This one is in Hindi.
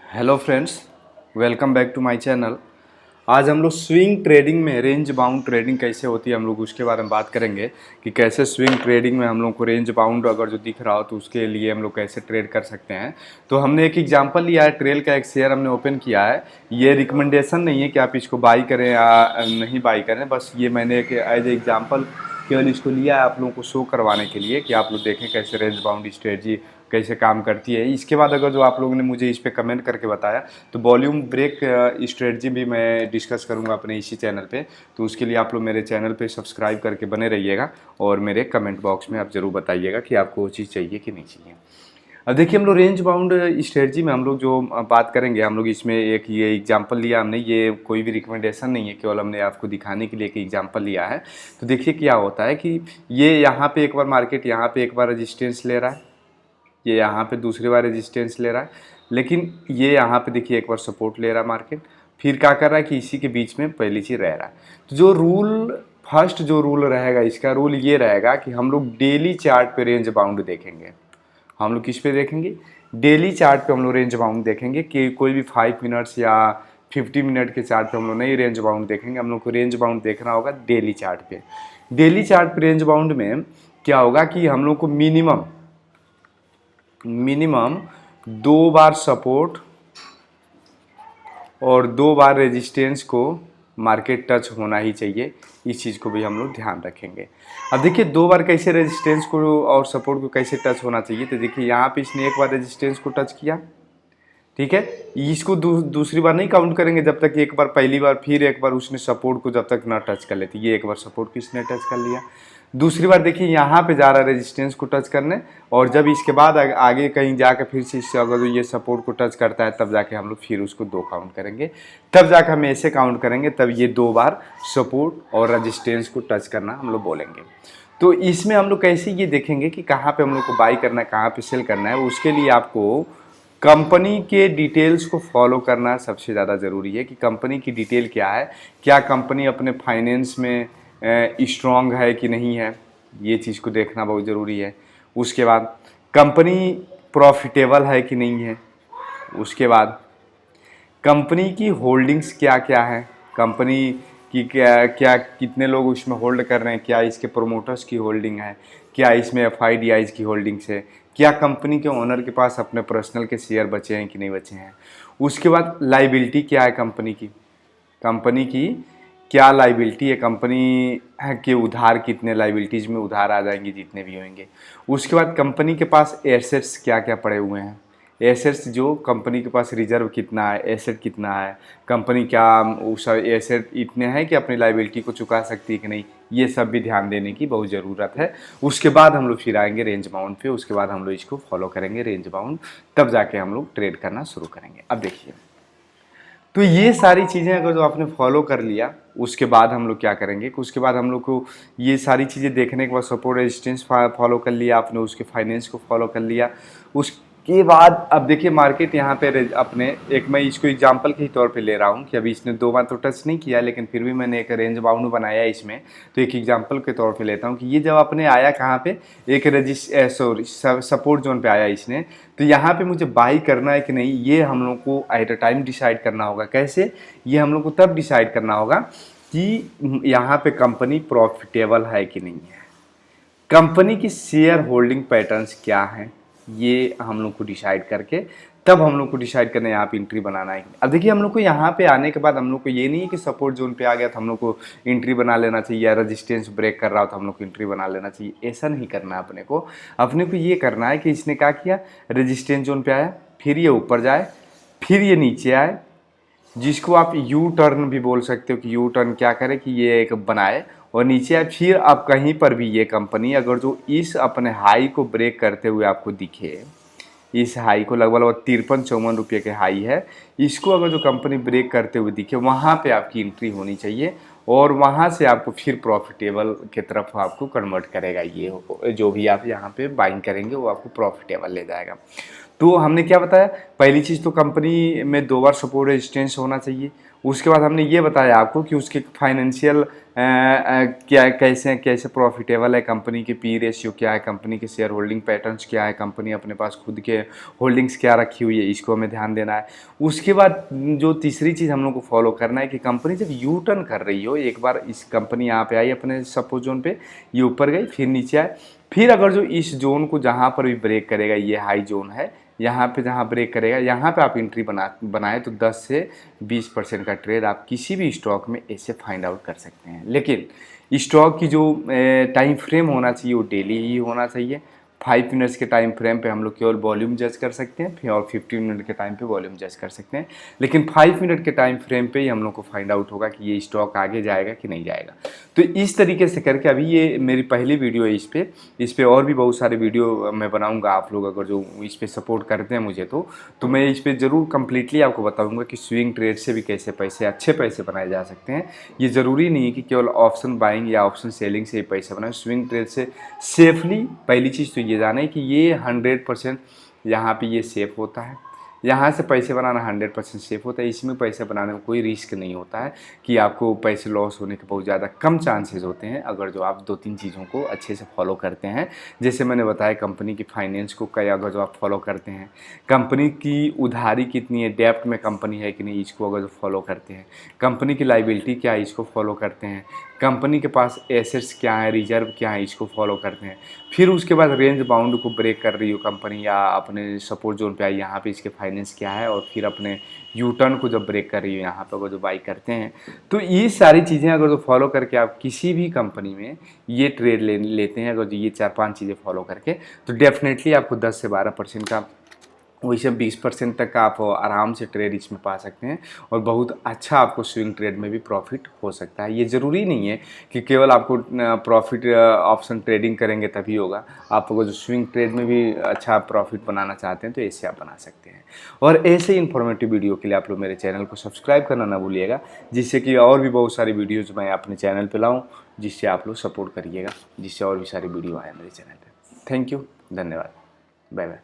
Hello friends, welcome back to my channel. आज हम लोग स्विंग ट्रेडिंग में रेंज बाउंड ट्रेडिंग कैसे होती है हम लोग उसके बारे में बात करेंगे कि कैसे स्विंग ट्रेडिंग में हम लोग को रेंज बाउंड अगर जो दिख रहा हो तो उसके लिए हम लोग कैसे ट्रेड कर सकते हैं। तो हमने एक एग्जांपल लिया है, ट्रेल का एक शेयर हमने ओपन किया है। ये रिकमेंडेशन नहीं है कि आप इसको बाई करें या नहीं बाई करें, बस ये मैंने एक एज ए एग्जाम्पल केवल इसको लिया है आप लोगों को शो करवाने के लिए कि आप लोग देखें कैसे रेंज बाउंड स्ट्रेटजी कैसे काम करती है। इसके बाद अगर जो आप लोगों ने मुझे इस पे कमेंट करके बताया तो वॉल्यूम ब्रेक स्ट्रेटजी भी मैं डिस्कस करूंगा अपने इसी चैनल पे। तो उसके लिए आप लोग मेरे चैनल पे सब्सक्राइब करके बने रहिएगा और मेरे कमेंट बॉक्स में आप ज़रूर बताइएगा कि आपको वो चीज़ चाहिए कि नहीं चाहिए। अब देखिए हम लोग रेंज बाउंड स्ट्रेटजी में हम लोग जो बात करेंगे, हम लोग इसमें एक ये एग्जांपल लिया हमने, ये कोई भी रिकमेंडेशन नहीं है, केवल हमने आपको दिखाने के लिए एक एग्जांपल लिया है। तो देखिए क्या होता है कि ये यहाँ पे एक बार मार्केट यहाँ पे एक बार रेजिस्टेंस ले रहा है, ये यहाँ पे दूसरी बार रेजिस्टेंस ले रहा है, लेकिन ये यहाँ पे देखिए एक बार सपोर्ट ले रहा है मार्केट, फिर क्या कर रहा है कि इसी के बीच में पहली चीज़ रह रहा है। तो जो रूल फर्स्ट जो रूल रहेगा इसका रूल ये रहेगा कि हम लोग डेली चार्ट पे रेंज बाउंड देखेंगे। हम लोग किस पे देखेंगे? डेली चार्ट पे हम लोग रेंज बाउंड देखेंगे कि कोई भी 5 मिनट्स या 50 मिनट के चार्ट पे हम लोग नहीं रेंज बाउंड देखेंगे। हम लोग को रेंज बाउंड देखना होगा डेली चार्ट पे। डेली चार्ट पे रेंज बाउंड में क्या होगा कि हम लोग को मिनिमम 2 बार सपोर्ट और 2 बार रेजिस्टेंस को मार्केट टच होना ही चाहिए। इस चीज़ को भी हम लोग ध्यान रखेंगे। अब देखिए 2 बार कैसे रेजिस्टेंस को और सपोर्ट को कैसे टच होना चाहिए। तो देखिए यहाँ पे इसने एक बार रेजिस्टेंस को टच किया, ठीक है। इसको दूसरी बार नहीं काउंट करेंगे जब तक एक बार पहली बार फिर एक बार उसने सपोर्ट को जब तक ना टच कर लेती। ये एक बार सपोर्ट को इसने टच कर लिया, दूसरी बार देखिए यहाँ पे जा रहा है रेजिस्टेंस को टच करने, और जब इसके बाद आगे कहीं जाकर फिर से इससे अगर ये सपोर्ट को टच करता है तब जाके हम लोग फिर उसको 2 काउंट करेंगे। तब जाकर हम ऐसे काउंट करेंगे, तब ये 2 बार सपोर्ट और रेजिस्टेंस को टच करना हम लोग बोलेंगे। तो इसमें हम लोग कैसे ये देखेंगे कि कहाँ पे हम लोग को बाई करना है, कहाँ पे सेल करना है। उसके लिए आपको कंपनी के डिटेल्स को फॉलो करना सबसे ज़्यादा ज़रूरी है कि कंपनी की डिटेल क्या है, क्या कंपनी अपने फाइनेंस में स्ट्रॉन्ग है कि नहीं है, ये चीज़ को देखना बहुत ज़रूरी है। उसके बाद कंपनी प्रॉफिटेबल है कि नहीं है। उसके बाद कंपनी की होल्डिंग्स क्या क्या है, कंपनी की क्या क्या कितने लोग उसमें होल्ड कर रहे हैं, क्या इसके प्रोमोटर्स की होल्डिंग है, क्या इसमें एफआईडीआईज की होल्डिंग्स है, क्या कंपनी के ओनर के पास अपने पर्सनल के शेयर बचे हैं कि नहीं बचे हैं। उसके बाद लाइबिलिटी क्या है कंपनी की क्या लाइबिलिटी है, कंपनी के उधार कितने लाइबिलिटीज़ में उधार आ जाएंगे जितने भी होंगे। उसके बाद कंपनी के पास एसेट्स क्या क्या पड़े हुए हैं, एसेट्स जो कंपनी के पास रिजर्व कितना है, एसेट कितना है, कंपनी क्या उस एसेट इतने हैं कि अपनी लाइबिलिटी को चुका सकती है कि नहीं, ये सब भी ध्यान देने की बहुत ज़रूरत है। उसके बाद हम लोग फिर आएंगे रेंज बाउंड पे, उसके बाद हम लोग इसको फॉलो करेंगे रेंज बाउंड, तब जाके हम लोग ट्रेड करना शुरू करेंगे। अब देखिए तो ये सारी चीज़ें अगर जो आपने फॉलो कर लिया, उसके बाद हम लोग क्या करेंगे कि उसके बाद हम लोग को ये सारी चीज़ें देखने के बाद सपोर्ट रेजिस्टेंस फॉलो कर लिया आपने, उसके फाइनेंस को फॉलो कर लिया। उसके बाद अब देखिए मार्केट यहाँ पे अपने एक, मैं इसको एग्जांपल के ही तौर पे ले रहा हूँ कि अभी इसने 2 बार तो टच नहीं किया, लेकिन फिर भी मैंने एक रेंज बाउंड बनाया इसमें, तो एक एग्जांपल के तौर पे लेता हूँ कि ये जब अपने आया कहाँ पे, एक सपोर्ट जोन पे आया इसने, तो यहाँ पे मुझे बाई करना है कि नहीं, ये हम लोग को एट अ टाइम डिसाइड करना होगा। कैसे? ये हम लोग को तब डिसाइड करना होगा कि यहाँ पे कंपनी प्रॉफिटेबल है कि नहीं है, कंपनी की शेयर होल्डिंग पैटर्न्स क्या हैं, ये हम लोग को डिसाइड करके तब हम लोग को डिसाइड करना है यहाँ पे एंट्री बनाना है। अब देखिए हम लोग को यहाँ पे आने के बाद हम लोग को ये नहीं है कि सपोर्ट जोन पे आ गया तो हम लोग को एंट्री बना लेना चाहिए, या रेजिस्टेंस ब्रेक कर रहा हो तो हम लोग को एंट्री बना लेना चाहिए। ऐसा नहीं करना है अपने को ये करना है कि इसने क्या किया, रेजिस्टेंस जोन पे आया, फिर ये ऊपर जाए, फिर ये नीचे आए, जिसको आप यू टर्न भी बोल सकते हो कि यू टर्न क्या करे कि ये एक बनाए और नीचे आए। फिर आप कहीं पर भी ये कंपनी अगर जो इस अपने हाई को ब्रेक करते हुए आपको दिखे, इस हाई को लगभग 53-54 रुपये के हाई है, इसको अगर जो कंपनी ब्रेक करते हुए दिखे, वहाँ पे आपकी एंट्री होनी चाहिए और वहाँ से आपको फिर प्रॉफिटेबल की तरफ आपको कन्वर्ट करेगा। ये जो भी आप यहाँ पे बाइंग करेंगे वो आपको प्रॉफिटेबल ले जाएगा। तो हमने क्या बताया, पहली चीज़ तो कंपनी में 2 बार सपोर्ट रेजिस्टेंस होना चाहिए। उसके बाद हमने ये बताया आपको कि उसके फाइनेंशियल क्या कैसे कैसे प्रॉफिटेबल है, कंपनी की पी रेशियो क्या है, कंपनी के शेयर होल्डिंग पैटर्न्स क्या है, कंपनी अपने पास खुद के होल्डिंग्स क्या रखी हुई है, इसको हमें ध्यान देना है। उसके बाद जो तीसरी चीज़ हम लोग को फॉलो करना है कि कंपनी जब यू टर्न कर रही हो, एक बार इस कंपनी यहाँ पे आई अपने सपोज जोन पे, ये ऊपर गई फिर नीचे आए, फिर अगर जो इस जोन को जहाँ पर भी ब्रेक करेगा, ये हाई जोन है, यहाँ पे जहाँ ब्रेक करेगा यहाँ पे आप एंट्री बनाए तो 10 से 20% का ट्रेड आप किसी भी स्टॉक में ऐसे फाइंड आउट कर सकते हैं। लेकिन स्टॉक की जो टाइम फ्रेम होना चाहिए वो डेली ही होना चाहिए। 5 मिनट्स के टाइम फ्रेम पे हम लोग केवल वॉल्यूम जज कर सकते हैं, फिर और 15 मिनट के टाइम पे वॉल्यूम जज कर सकते हैं। लेकिन 5 मिनट के टाइम फ्रेम पे ही हम लोग को फाइंड आउट होगा कि ये स्टॉक आगे जाएगा कि नहीं जाएगा। तो इस तरीके से करके, अभी ये मेरी पहली वीडियो है इस पे और भी बहुत सारे वीडियो मैं बनाऊंगा। आप लोग अगर जो इस पे सपोर्ट करते हैं मुझे तो मैं इस पे ज़रूर कम्प्लीटली आपको बताऊंगा कि स्विंग ट्रेड से भी कैसे अच्छे पैसे बनाए जा सकते हैं। ये ज़रूरी नहीं है कि केवल ऑप्शन बाइंग या ऑप्शन सेलिंग से ही पैसे बनाए। स्विंग ट्रेड से सेफली, पहली चीज़ तो ये जाना है कि ये 100% यहाँ पे ये सेफ होता है, यहाँ से पैसे बनाना 100% सेफ होता है। इसमें पैसे बनाने में कोई रिस्क नहीं होता है कि आपको पैसे लॉस होने के बहुत ज़्यादा कम चांसेस होते हैं अगर जो आप 2-3 चीज़ों को अच्छे से फॉलो करते हैं। जैसे मैंने बताया, कंपनी की फाइनेंस को कई अगर जो आप फॉलो करते हैं, कंपनी की उधारी कितनी है, डेप्ट में कंपनी है कि नहीं, इसको अगर जो फॉलो करते हैं, कंपनी की लाइबिलिटी क्या है, इसको फॉलो करते हैं, कंपनी के पास एसेट्स क्या है, रिजर्व क्या है, इसको फॉलो करते हैं। फिर उसके बाद रेंज बाउंड को ब्रेक कर रही हो कंपनी या अपने सपोर्ट जोन पे आई, यहाँ पे इसके फाइनेंस क्या है, और फिर अपने यू टर्न को जब ब्रेक कर रही हो यहाँ पे अगर जो बाई करते हैं, तो ये सारी चीज़ें अगर जो फॉलो करके आप किसी भी कंपनी में ये ट्रेड लेते हैं, अगर जो ये 4-5 चीज़ें फॉलो करके, तो डेफिनेटली आपको 10 से 12% का, वैसे 20% तक का आप आराम से ट्रेड इसमें पा सकते हैं और बहुत अच्छा आपको स्विंग ट्रेड में भी प्रॉफिट हो सकता है। ये ज़रूरी नहीं है कि केवल आपको प्रॉफिट ऑप्शन ट्रेडिंग करेंगे तभी होगा। आप अगर जो स्विंग ट्रेड में भी अच्छा प्रॉफिट बनाना चाहते हैं तो ऐसे आप बना सकते हैं। और ऐसे ही इन्फॉर्मेटिव वीडियो के लिए आप लोग मेरे चैनल को सब्सक्राइब करना ना भूलिएगा, जिससे कि और भी बहुत सारी वीडियोज़ मैं अपने चैनल पर लाऊँ, जिससे आप लोग सपोर्ट करिएगा, जिससे और भी सारी वीडियो आए मेरे चैनल पर। थैंक यू, धन्यवाद, बाय बाय।